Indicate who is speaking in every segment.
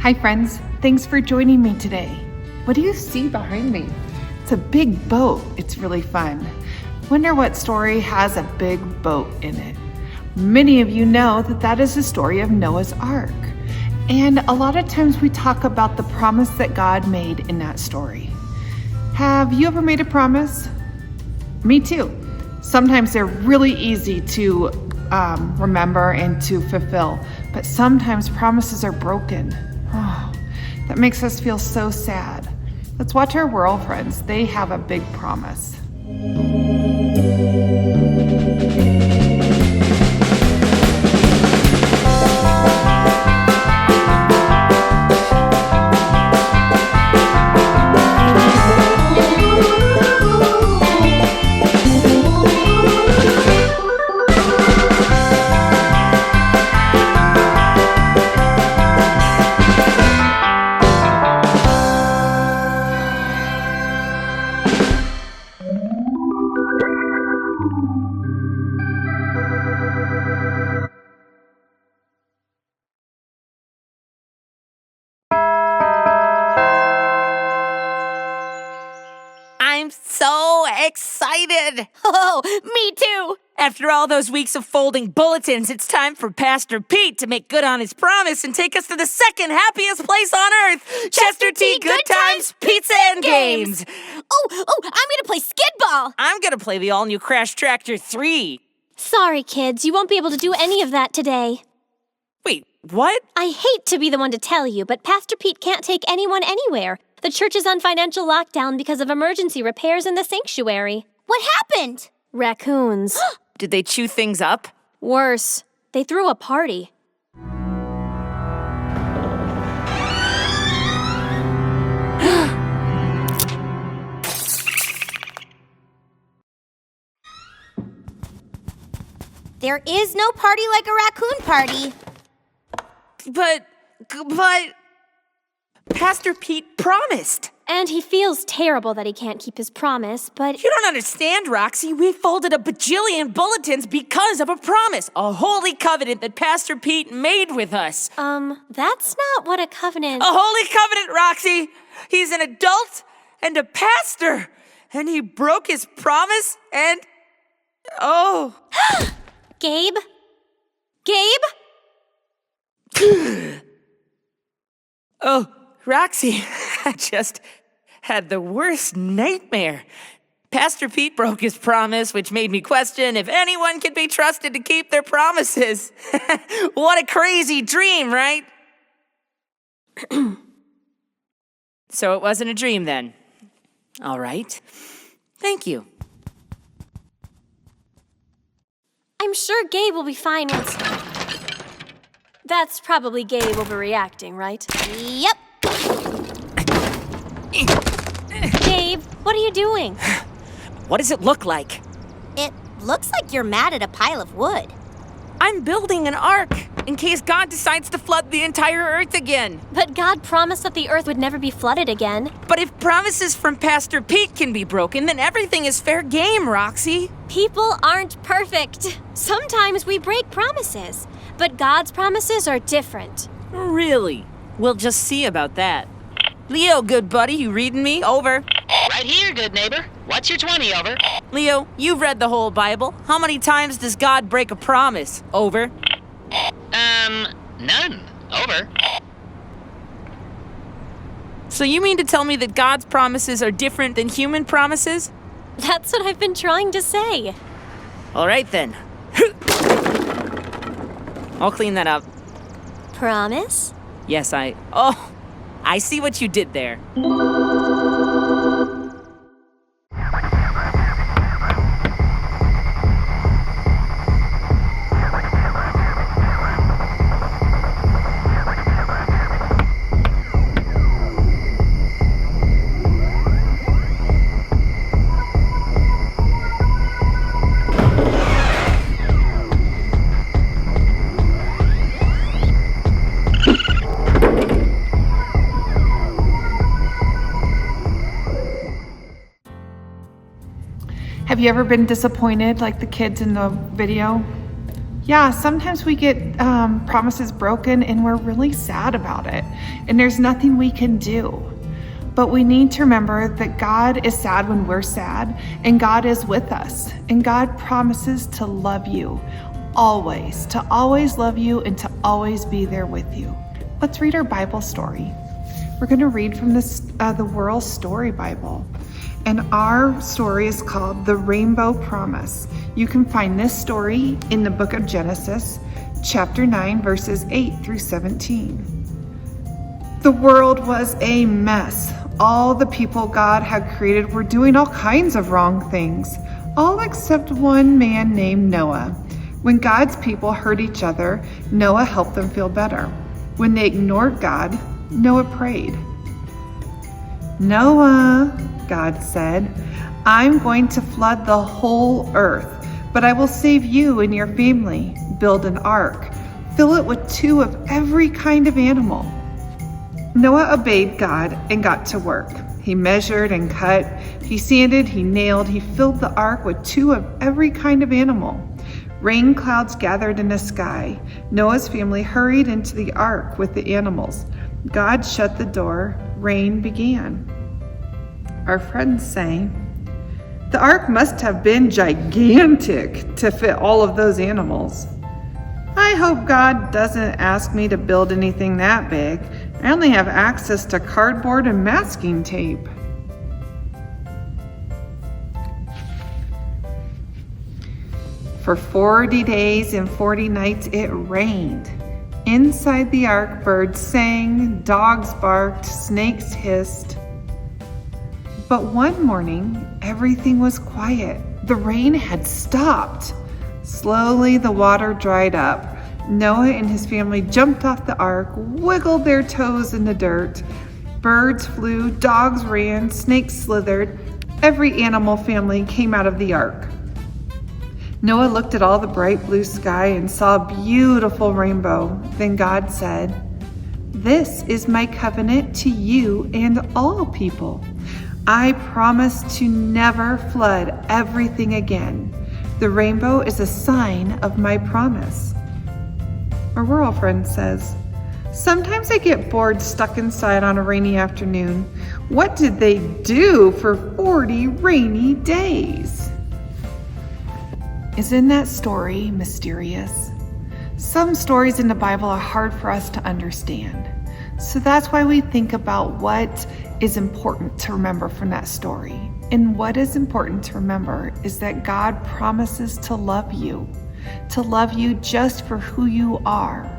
Speaker 1: Hi friends, thanks for joining me today. What do you see behind me? It's a big boat. It's really fun. Wonder what story has a big boat in it? Many of you know that is the story of Noah's Ark. And a lot of times we talk about the promise that God made in that story. Have you ever made a promise? Me too. Sometimes they're really easy to remember and to fulfill, but sometimes promises are broken. Oh, that makes us feel so sad. Let's watch our world, friends. They have a big promise.
Speaker 2: I'm so excited!
Speaker 3: Oh, me too!
Speaker 2: After all those weeks of folding bulletins, it's time for Pastor Pete to make good on his promise and take us to the second happiest place on earth, Chester T. Good Times Pizza and Games.
Speaker 3: Oh, I'm gonna play skidball!
Speaker 2: I'm gonna play the all-new Crash Tractor 3.
Speaker 3: Sorry, kids, you won't be able to do any of that today.
Speaker 2: Wait, what?
Speaker 3: I hate to be the one to tell you, but Pastor Pete can't take anyone anywhere. The church is on financial lockdown because of emergency repairs in the sanctuary.
Speaker 4: What happened?
Speaker 3: Raccoons.
Speaker 2: Did they chew things up?
Speaker 3: Worse, they threw a party.
Speaker 4: There is no party like a raccoon party.
Speaker 2: But Pastor Pete promised.
Speaker 3: And he feels terrible that he can't keep his promise, but...
Speaker 2: You don't understand, Roxy. We folded a bajillion bulletins because of a promise. A holy covenant that Pastor Pete made with us.
Speaker 3: That's not what a covenant...
Speaker 2: A holy covenant, Roxy! He's an adult and a pastor. And he broke his promise and... Oh.
Speaker 3: Gabe? Gabe?
Speaker 2: Oh, Roxy, I just had the worst nightmare. Pastor Pete broke his promise, which made me question if anyone can be trusted to keep their promises. What a crazy dream, right? So it wasn't a dream then. All right. Thank you.
Speaker 3: I'm sure Gabe will be fine once... That's probably Gabe overreacting, right?
Speaker 4: Yep.
Speaker 3: Gabe, what are you doing?
Speaker 2: What does it look like?
Speaker 4: It looks like you're mad at a pile of wood.
Speaker 2: I'm building an ark in case God decides to flood the entire earth again.
Speaker 3: But God promised that the earth would never be flooded again.
Speaker 2: But if promises from Pastor Pete can be broken, then everything is fair game, Roxy.
Speaker 3: People aren't perfect. Sometimes we break promises, but God's promises are different.
Speaker 2: Really? We'll just see about that. Leo, good buddy, you reading me? Over.
Speaker 5: Right here, good neighbor. What's your 20, over?
Speaker 2: Leo, you've read the whole Bible. How many times does God break a promise? Over.
Speaker 5: None. Over.
Speaker 2: So you mean to tell me that God's promises are different than human promises?
Speaker 3: That's what I've been trying to say.
Speaker 2: All right, then. I'll clean that up.
Speaker 3: Promise?
Speaker 2: Yes, Oh, I see what you did there.
Speaker 1: Have you ever been disappointed like the kids in the video? Yeah, sometimes we get promises broken and we're really sad about it, and there's nothing we can do. But we need to remember that God is sad when we're sad, and God is with us, and God promises to love you always, to always love you, and to always be there with you. Let's read our Bible story. We're going to read from the World Story Bible, and our story is called The Rainbow Promise. You can find this story in the book of Genesis, chapter 9, verses 8 through 17. The world was a mess. All the people God had created were doing all kinds of wrong things, all except one man named Noah. When God's people hurt each other, Noah helped them feel better. When they ignored God, Noah prayed. Noah, God said, I'm going to flood the whole earth, but I will save you and your family. Build an ark. Fill it with 2 of every kind of animal. Noah obeyed God and got to work. He measured and cut. He sanded, he nailed, he filled the ark with 2 of every kind of animal. Rain clouds gathered in the sky. Noah's family hurried into the ark with the animals. God shut the door. Rain began. Our friends say, the ark must have been gigantic to fit all of those animals. I hope God doesn't ask me to build anything that big. I only have access to cardboard and masking tape. For 40 days and 40 nights it rained. Inside the ark, birds sang, dogs barked, snakes hissed. But one morning, everything was quiet. The rain had stopped. Slowly, the water dried up. Noah and his family jumped off the ark, wiggled their toes in the dirt. Birds flew, dogs ran, snakes slithered. Every animal family came out of the ark. Noah looked at all the bright blue sky and saw a beautiful rainbow. Then God said, "This is my covenant to you and all people. I promise to never flood everything again. The rainbow is a sign of my promise." Our world friend says, sometimes I get bored stuck inside on a rainy afternoon. What did they do for 40 rainy days? Isn't that story mysterious? Some stories in the Bible are hard for us to understand. So that's why we think about what is important to remember from that story. And what is important to remember is that God promises to love you just for who you are,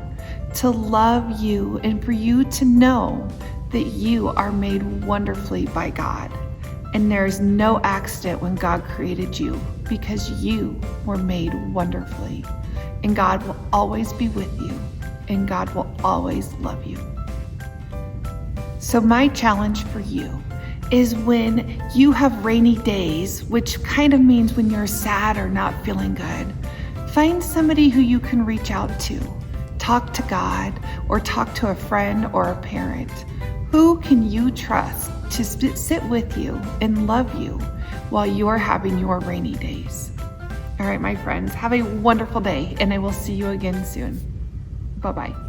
Speaker 1: to love you and for you to know that you are made wonderfully by God. And there is no accident when God created you, because you were made wonderfully. And God will always be with you, and God will always love you. So my challenge for you is when you have rainy days, which kind of means when you're sad or not feeling good, find somebody who you can reach out to. Talk to God or talk to a friend or a parent. Who can you trust to sit with you and love you while you are having your rainy days? All right, my friends, have a wonderful day, and I will see you again soon. Bye-bye.